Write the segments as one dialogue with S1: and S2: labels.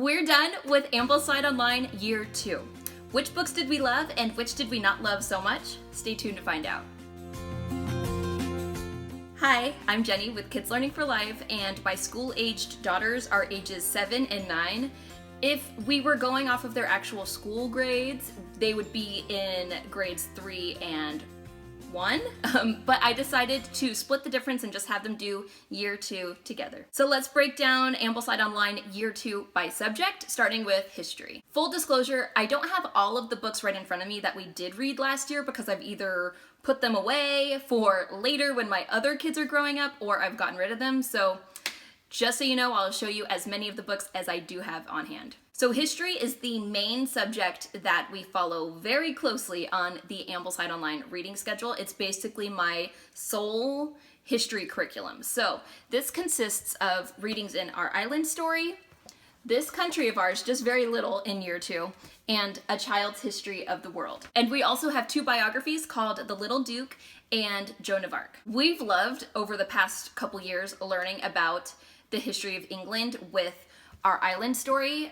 S1: We're done with Ambleside Online Year 2. Which books did we love and which did we not love so much? Stay tuned to find out. Hi, I'm Jenny with Kids Learning for Life, and my school-aged daughters are ages 7 and 9. If we were going off of their actual school grades, they would be in grades 3 and 1, but I decided to split the difference and just have them do Year 2 together. So let's break down Ambleside Online Year 2 by subject, starting with history. Full disclosure, I don't have all of the books right in front of me that we did read last year because I've either put them away for later when my other kids are growing up or I've gotten rid of them. So just so you know, I'll show you as many of the books as I do have on hand. So history is the main subject that we follow very closely on the Ambleside Online reading schedule. It's basically my sole history curriculum. So this consists of readings in Our Island Story, This Country of Ours, just very little in Year 2, and A Child's History of the World. And we also have 2 biographies called The Little Duke and Joan of Arc. We've loved, over the past couple years, learning about the history of England with Our Island Story.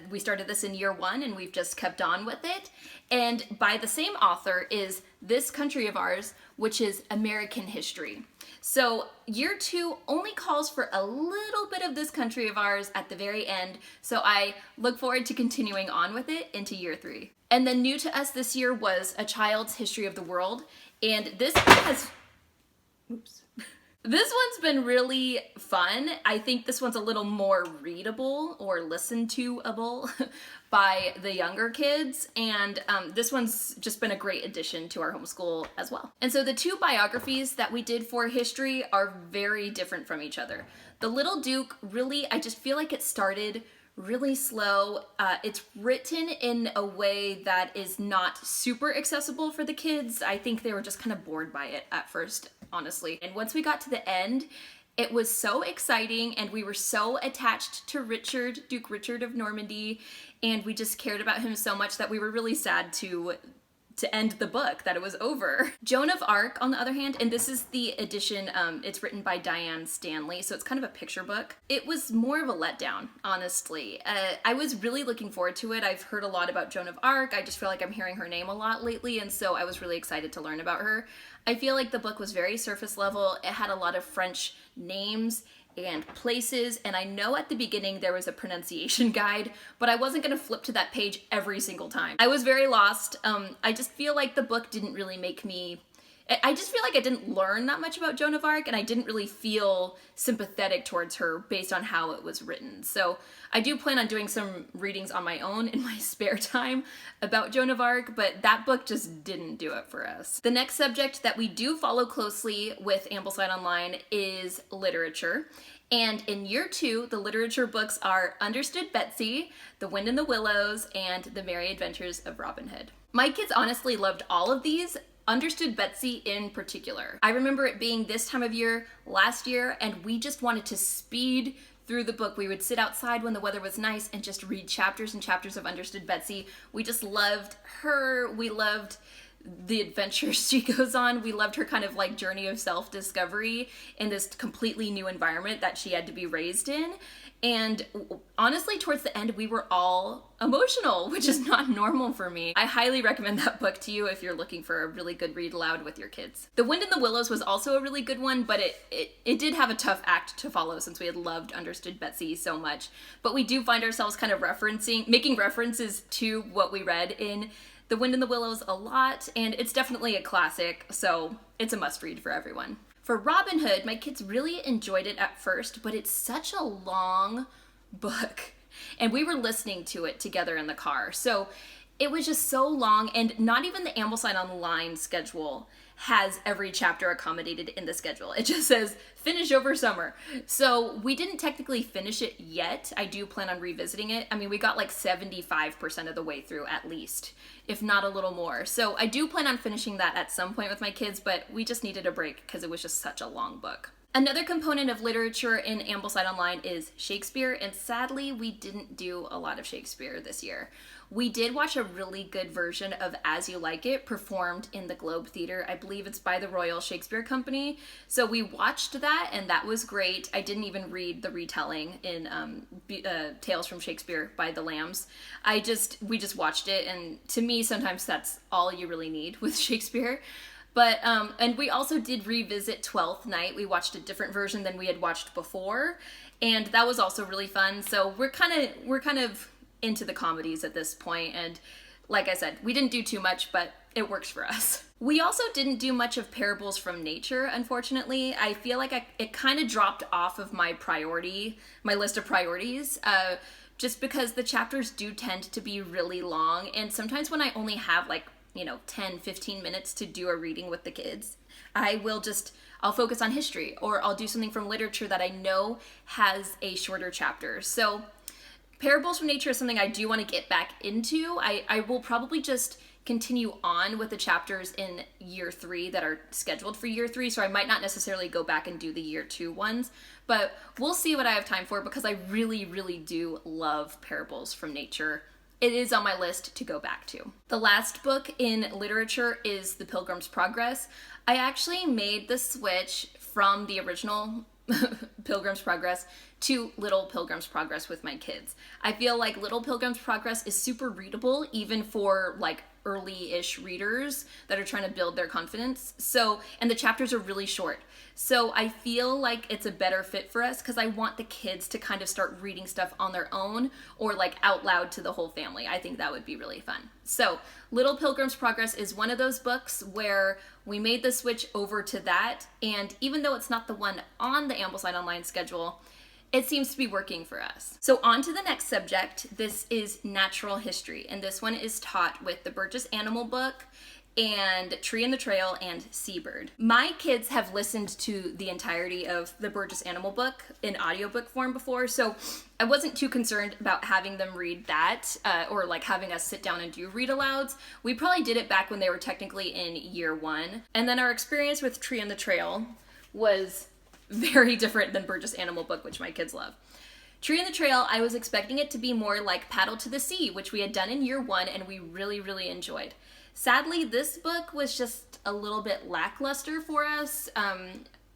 S1: We started this in Year 1 and we've just kept on with it. And by the same author is This Country of Ours, which is American history. So Year 2 only calls for a little bit of This Country of Ours at the very end, so I look forward to continuing on with it into Year 3. And then new to us this year was A Child's History of the World, and this has... This one's been really fun. I think this one's a little more readable or listened to-able by the younger kids, and this one's just been a great addition to our homeschool as well. And so the 2 biographies that we did for history are very different from each other. The Little Duke, really, I just feel like it started really slow. It's written in a way that is not super accessible for the kids. I think they were just kind of bored by it at first, honestly. And once we got to the end, it was so exciting and we were so attached to Richard, Duke Richard of Normandy, and we just cared about him so much that we were really sad to end the book, that it was over. Joan of Arc, on the other hand, and this is the edition, it's written by Diane Stanley, so it's kind of a picture book. It was more of a letdown, honestly. I was really looking forward to it. I've heard a lot about Joan of Arc. I just feel like I'm hearing her name a lot lately, and so I was really excited to learn about her. I feel like the book was very surface level. It had a lot of French names and places, and I know at the beginning there was a pronunciation guide, but I wasn't gonna flip to that page every single time. I was very lost. I just feel like the book didn't really make me... I just feel like I didn't learn that much about Joan of Arc, and I didn't really feel sympathetic towards her based on how it was written. So I do plan on doing some readings on my own in my spare time about Joan of Arc, but that book just didn't do it for us. The next subject that we do follow closely with Ambleside Online is literature. And in Year 2, the literature books are Understood Betsy, The Wind in the Willows, and The Merry Adventures of Robin Hood. My kids honestly loved all of these, Understood Betsy in particular. I remember it being this time of year last year, and we just wanted to speed through the book. We would sit outside when the weather was nice and just read chapters and chapters of Understood Betsy. We just loved her. We loved the adventures she goes on. We loved her kind of like journey of self-discovery in this completely new environment that she had to be raised in. And honestly, towards the end, we were all emotional, which is not normal for me. I highly recommend that book to you if you're looking for a really good read aloud with your kids. The Wind in the Willows was also a really good one, but it did have a tough act to follow since we had loved Understood Betsy so much. But we do find ourselves kind of making references to what we read in The Wind in the Willows a lot, and it's definitely a classic, so it's a must-read for everyone. For Robin Hood, my kids really enjoyed it at first, but it's such a long book, and we were listening to it together in the car, so it was just so long, and not even the Ambleside Online schedule has every chapter accommodated in the schedule. It just says, finish over summer. So we didn't technically finish it yet. I do plan on revisiting it. I mean, we got like 75% of the way through at least, if not a little more. So I do plan on finishing that at some point with my kids, but we just needed a break because it was just such a long book. Another component of literature in Ambleside Online is Shakespeare, and sadly, we didn't do a lot of Shakespeare this year. We did watch a really good version of As You Like It performed in the Globe Theater. I believe it's by the Royal Shakespeare Company. So we watched that, and that was great. I didn't even read the retelling in Tales from Shakespeare by the Lambs. We just watched it, and to me, sometimes that's all you really need with Shakespeare. But, and we also did revisit Twelfth Night. We watched a different version than we had watched before, and that was also really fun. So we're kind of into the comedies at this point, and like I said, we didn't do too much, but it works for us. We also didn't do much of Parables from Nature, unfortunately. I feel like it kind of dropped off of my list of priorities, just because the chapters do tend to be really long, and sometimes when I only have 10, 15 minutes to do a reading with the kids, I'll focus on history, or I'll do something from literature that I know has a shorter chapter. So Parables from Nature is something I do want to get back into. I will probably just continue on with the chapters in year 3 that are scheduled for year 3, so I might not necessarily go back and do the year 2 ones, but we'll see what I have time for, because I really, really do love Parables from Nature. It is on my list to go back to. The last book in literature is The Pilgrim's Progress. I actually made the switch from the original Pilgrim's Progress to Little Pilgrim's Progress with my kids. I feel like Little Pilgrim's Progress is super readable, even for early-ish readers that are trying to build their confidence. And the chapters are really short. So I feel like it's a better fit for us, because I want the kids to kind of start reading stuff on their own, or out loud to the whole family. I think that would be really fun. So Little Pilgrim's Progress is one of those books where we made the switch over to that, and even though it's not the one on the Ambleside Online schedule, it seems to be working for us. So on to the next subject. This is natural history, and this one is taught with the Burgess Animal Book and Tree in the Trail and Seabird. My kids have listened to the entirety of the Burgess Animal Book in audiobook form before, so I wasn't too concerned about having them read that, or having us sit down and do read-alouds. We probably did it back when they were technically in year 1. And then our experience with Tree in the Trail was very different than Burgess Animal Book, which my kids love. Tree in the Trail, I was expecting it to be more like Paddle to the Sea, which we had done in year 1 and we really, really enjoyed. Sadly, this book was just a little bit lackluster for us.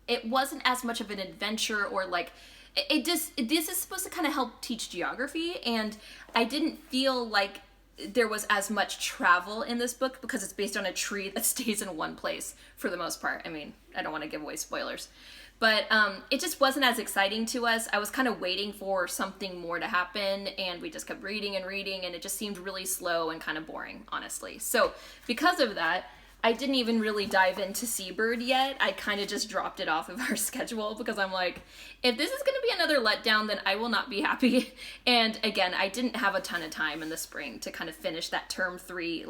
S1: It wasn't as much of an adventure, or this is supposed to kind of help teach geography, and I didn't feel like there was as much travel in this book, because it's based on a tree that stays in one place for the most part. I mean, I don't want to give away spoilers. But it just wasn't as exciting to us. I was kind of waiting for something more to happen, and we just kept reading and reading, and it just seemed really slow and kind of boring, honestly. So because of that, I didn't even really dive into Seabird yet. I kind of just dropped it off of our schedule, because I'm like, if this is going to be another letdown, then I will not be happy. And again, I didn't have a ton of time in the spring to kind of finish that term 3,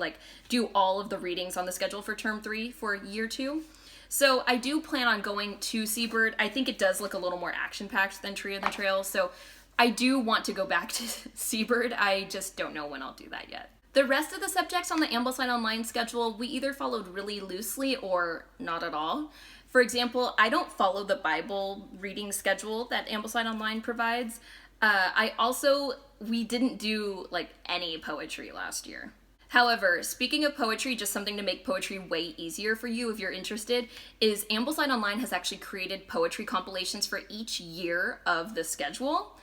S1: do all of the readings on the schedule for term 3 for year 2. So I do plan on going to Seabird. I think it does look a little more action-packed than Tree in the Trail, so I do want to go back to Seabird. I just don't know when I'll do that yet. The rest of the subjects on the Ambleside Online schedule, we either followed really loosely or not at all. For example, I don't follow the Bible reading schedule that Ambleside Online provides. We didn't do any poetry last year. However, speaking of poetry, just something to make poetry way easier for you if you're interested, is Ambleside Online has actually created poetry compilations for each year of the schedule.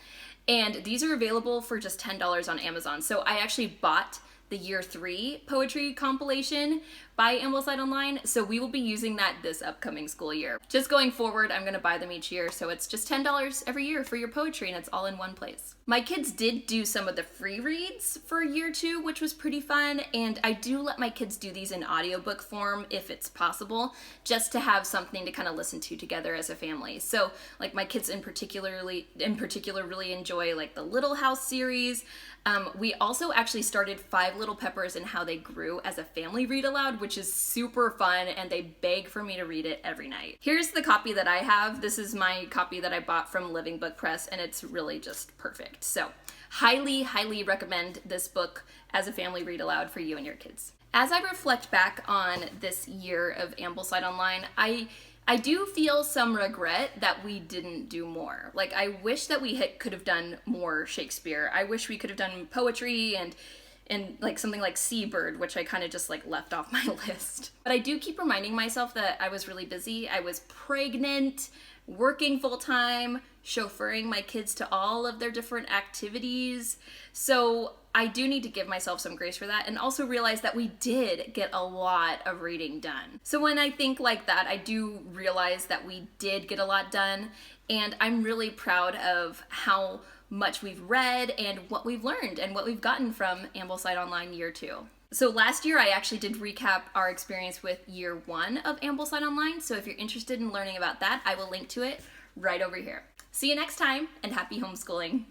S1: And these are available for just $10 on Amazon. So I actually bought the year 3 poetry compilation by Ambleside Online, so we will be using that this upcoming school year. Just going forward, I'm going to buy them each year, so it's just $10 every year for your poetry, and it's all in one place. My kids did do some of the free reads for year 2, which was pretty fun, and I do let my kids do these in audiobook form if it's possible, just to have something to kind of listen to together as a family. So my kids in particular really enjoy the Little House series. We also actually started 5 Little Peppers and How They Grew as a family read aloud, which is super fun, and they beg for me to read it every night. Here's the copy that I have. This is my copy that I bought from Living Book Press, and it's really just perfect. So highly, highly recommend this book as a family read aloud for you and your kids. As I reflect back on this year of Ambleside Online, I I do feel some regret that we didn't do more. Like, I wish that we could have done more Shakespeare. I wish we could have done poetry and like something like Seabird, which I kind of just like left off my list. But I do keep reminding myself that I was really busy. I was pregnant, working full-time, chauffeuring my kids to all of their different activities. So I do need to give myself some grace for that, and also realize that we did get a lot of reading done. So when I think like that, I do realize that we did get a lot done, and I'm really proud of how much we've read and what we've learned and what we've gotten from Ambleside Online Year 2. So last year I actually did recap our experience with Year 1 of Ambleside Online, so if you're interested in learning about that, I will link to it right over here. See you next time, and happy homeschooling.